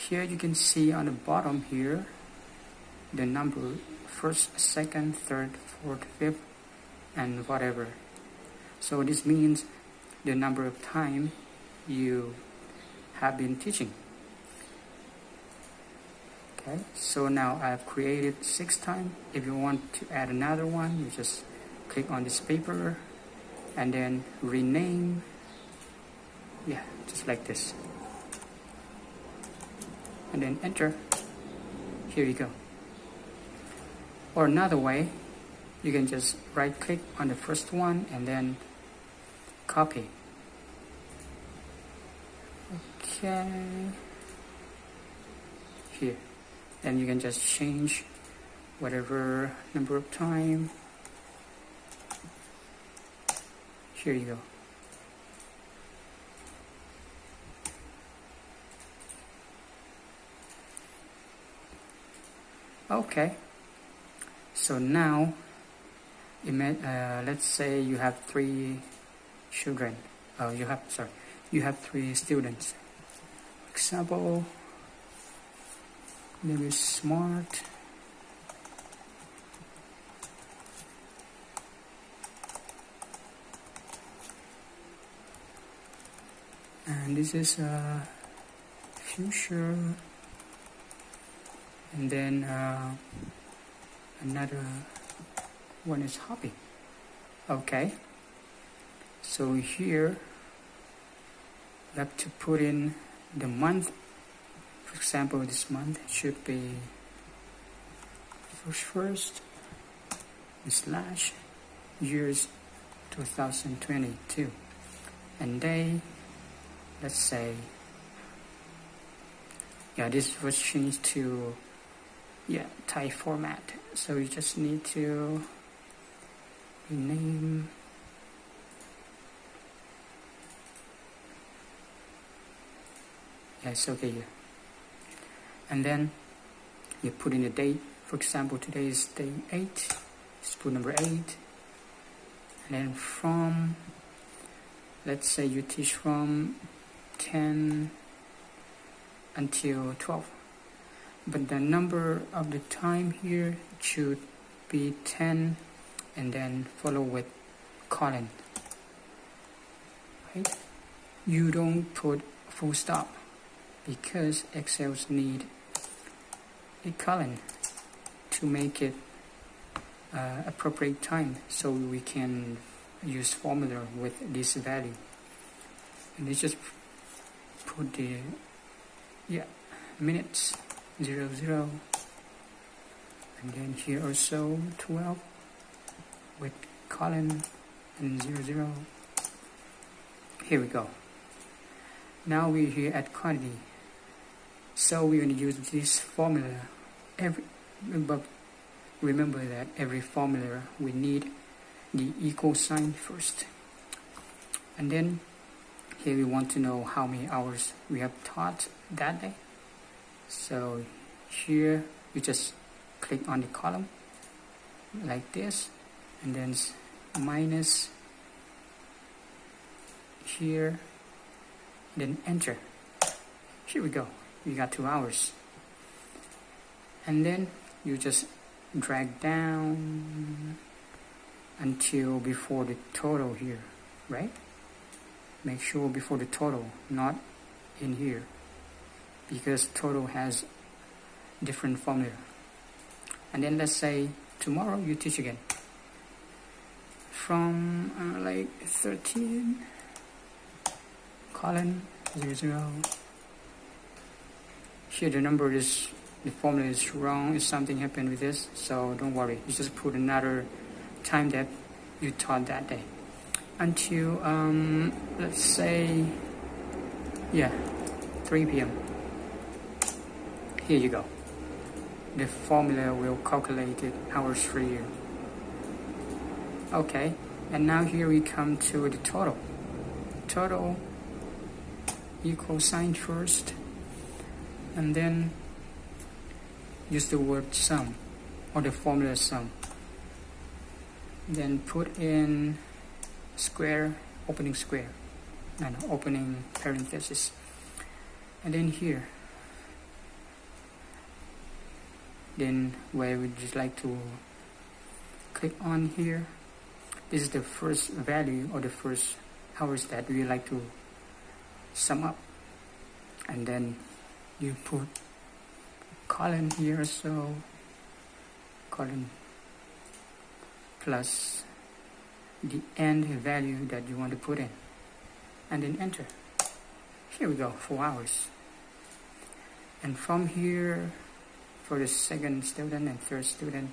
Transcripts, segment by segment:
here you can see on the bottom here the number first, second, third, fourth, fifth, and whatever. So this means the number of time you have been teaching. Okay, so now I've created 6 times. If you want to add another one, you just click on this paper and then rename. Yeah, just like this. And then enter. Here you go. Or another way, you can just right click on the first one and then copy. Okay. Here. Then you can just change whatever number of time. Here you go. Okay. So now, let's say you have 3 children. You have 3 students. For example, maybe Smart. And this is Fuchsia. And then another one is Hobby. Okay. So here you have to put in the month. For example, this month should be first slash years 2022, and day, let's say, yeah, this was changed to Thai format. So you just need to rename. Yeah, it's okay here. And then you put in the date. For example, today is day 8. Just put number 8. And then from, let's say you teach from 10 until 12. But the number of the time here should be 10 and then follow with colon. Right? You don't put full stop because Excels need a colon to make it appropriate time, so we can use formula with this value. And let's just put the minutes 00, and then here also 12 with colon and 00. Here we go. Now we're here at quantity, so we're going to use this formula. But remember that every formula we need the equal sign first, and then here we want to know how many hours we have taught that day. So here you just click on the column like this, and then minus here, then enter. Here we go, we got 2 hours. And then you just drag down until before the total here, right? Make sure before the total, not in here, because total has different formula. And then let's say tomorrow you teach again from like 13 colon 00. Here the number is, the formula is wrong. If something happened with this, so don't worry, you just put another time that you taught that day until let's say 3 p.m. Here you go. The formula will calculate it hours for you. Okay, and now here we come to the total. Total equal sign first, and then use the word sum or the formula sum. Then put in square, opening square, and opening parenthesis. And then here then where would you like to click on here. This is the first value or the first hours that we like to sum up, and then you put colon here, so colon plus the end value that you want to put in, and then enter. Here we go, 4 hours. And from here, for the second student and third student,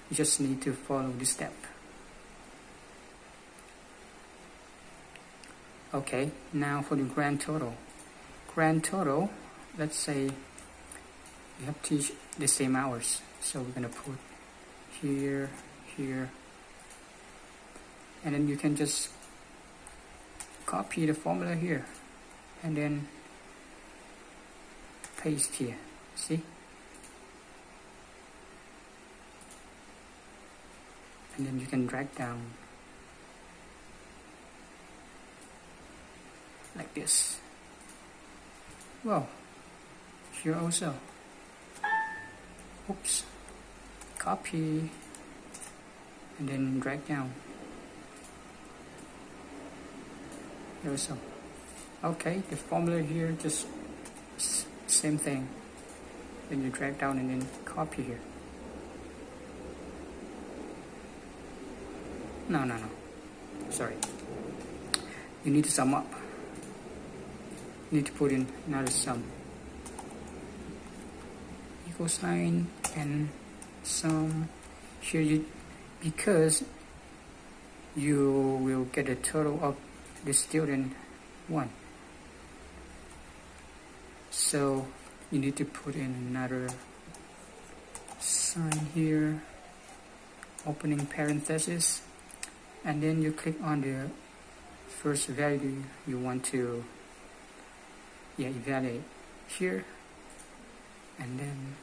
you just need to follow this step. Okay, now for the grand total. Grand total, let's say you have to teach the same hours, so we're gonna put here, here, and then you can just copy the formula here and then paste here. See? And then you can drag down like this. Well, here also. Oops. Copy and then drag down. Here also. Okay, the formula here just same thing. Then you drag down and then copy here. No. Sorry. You need to sum up. You need to put in another sum. Equal sign and sum. Here you, because you will get a total of the student 1. So you need to put in another sign here, opening parenthesis, and then you click on the first value you want to evaluate here, and then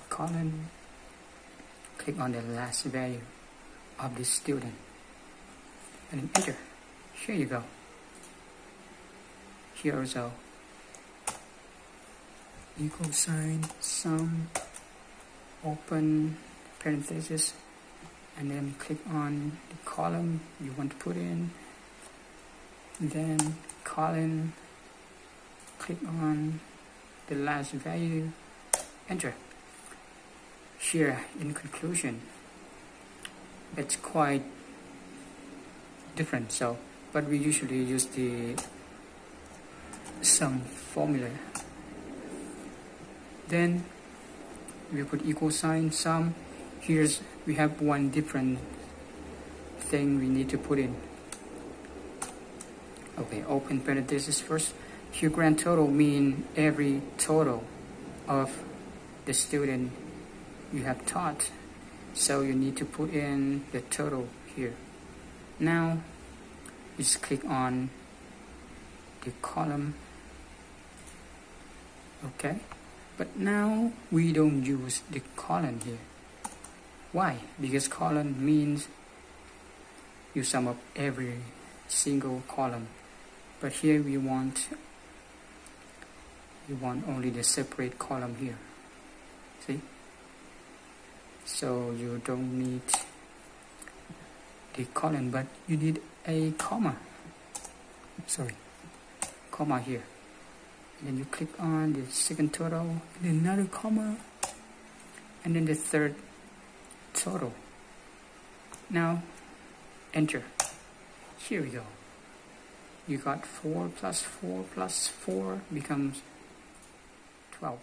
colon, click on the last value of the student and then enter. Here you go. Here also, equal sign, sum, open parenthesis, and then click on the column you want to put in, then colon, click on the last value, enter. Here in conclusion, it's quite different, so but we usually use the sum formula. Then we put equal sign, sum. Here's we have one different thing we need to put in. Okay, open parenthesis first. Here grand total mean every total of the student you have taught, so you need to put in the total here. Now just click on the column. Okay, but now we don't use the column here. Why? Because column means you sum up every single column, but here we want only the separate column here. See? So you don't need the column, but you need a comma. Sorry, comma here. And then you click on the second total, and then another comma, and then the third total. Now enter. Here we go. You got 4 plus 4 plus 4 becomes 12.